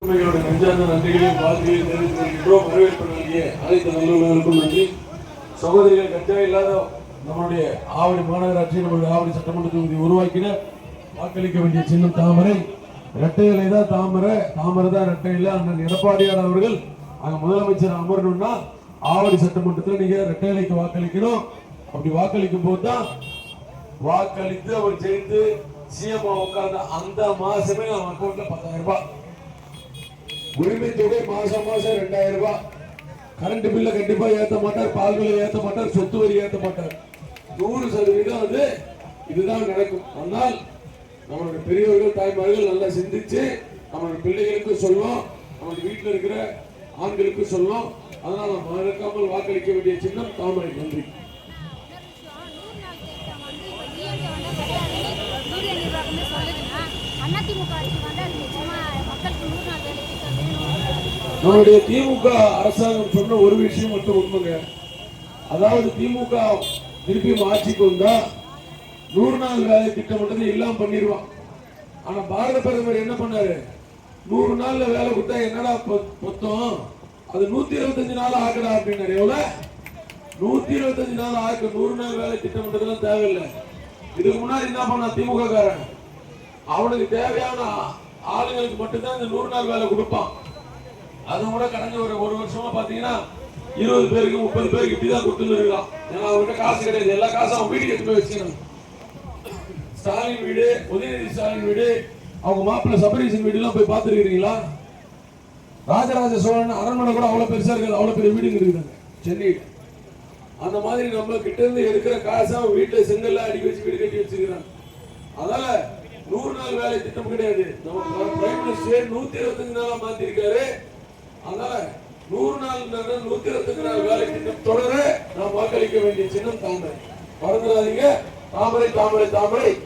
நெஞ்சார்ந்த நன்றிகளையும் வாழ்க்கையை தெரிவித்துக் வரவேற்பு நல்கிய அனைத்து நல்லுறவுகளுக்கும் நன்றி. சகோதரிகள் கஞ்சா இல்லாத நம்மளுடைய ஆவடி மாநகராட்சி நம்மளுடைய ஆவடி சட்டமன்ற தொகுதி உருவாக்கின வாக்களிக்க வேண்டிய சின்னம் தாமரை. இரட்டை இலை தான் தாமரை, தாமரை தான் இரட்டை இலை. அண்ணன் எடப்பாடியார் அவர்கள் அங்க முதலமைச்சர் அமரணும்னா ஆவடி சட்டமன்றத்தில் நீங்க இரட்டை இலைக்கு வாக்களிக்கணும். அப்படி வாக்களிக்கும் போது தான் வாக்களித்து அவர் ஜெயித்து சிஎம் உட்கார்ந்த அந்த மாசமே அவன் அக்கௌண்ட்ல 10,000 ரூபாய் உரிமை தொகை மாசம் 2000 ரூபாய். கரண்ட் பில்ல கண்டிப்பா ஏத்த மாட்டார், பால் விலை ஏத்த மாட்டார், சொத்து வரி ஏத்த மாட்டார். 100% வந்து இதுதான் நடக்கும். ஆனால் நம்மளுடைய பெரியவர்கள் தாய்மார்கள் நல்லா சிந்திச்சு நம்மளுடைய பிள்ளைகளுக்கு சொல்லுவோம், நம்மளுடைய வீட்டில் இருக்கிற ஆண்களுக்கு சொல்லுவோம். அதனால மறக்காமல் வாக்களிக்க வேண்டிய சின்னம் தாமரை. நன்றி. நம்மளுடைய திமுக அரசாங்கம் சொன்ன ஒரு விஷயம் மட்டும் உண்மைங்க. அதாவது திமுக திருப்பியும் ஆட்சிக்கு வந்தா 100 நாள் வேலை திட்டம் மட்டும் எல்லாம் பண்ணிடுவான். ஆனா பாரத பிரதமர் என்ன பண்ணாரு, 100 நாள்ல வேலை கொடுத்தா என்னடா மொத்தம், அது 125 நாள் ஆக்கடா அப்படின்னாரு. எவ்வளவு? 125 நாள் ஆக்க. 100 நாள் வேலை திட்டம் மட்டும் தேவையில்லை. இதுக்கு முன்னாடி என்ன பண்ணா திமுக காரன், அவனுக்கு தேவையான ஆளுங்களுக்கு மட்டும்தான் இந்த 100 நாள் வேலை கொடுப்பான். அது கூட கடந்த ஒரு வருஷமா பாத்தீங்கன்னா 20 பேருக்கு 30 பேருக்கு இப்படிதான் கொடுத்துட்டு இருக்கான். ஏன்னா அவர்கிட்ட காசு கிடையாது, எல்லா காசும் அவன் வீட்டுக்கு எடுத்து போய் வச்சுக்கணும். ஸ்டாலின் வீடு, உதயநிதி ஸ்டாலின் வீடு, அவங்க மாப்பிள்ள சபரீசன் வீடு எல்லாம் போய் பார்த்துருக்கீங்களா? ராஜராஜ சோழன் அரண்மனை கூட அவ்வளவு பெருசா இருக்காது, அவ்வளவு பெரிய வீடு இருக்குதாங்க சென்னையில். அந்த மாதிரி நம்ம கிட்ட இருந்து எடுக்கிற காசை வீட்டுல செங்கல்ல அடிக்க வச்சு வீடு கட்டி வச்சுக்கிறாங்க. அதனால 100 நாள் வேலை திட்டம் கிடையாது. நம்ம பிரைம் மினிஸ்டர் 125 நாளா மாத்திருக்காரு. அதனால 100 நாள் 125 நாள் வேலை திட்டம் தொடர நாம் வாக்களிக்க வேண்டிய சின்னம் தாமரை. மறந்துடாதீங்க, தாமரை தாமரை தாமரை.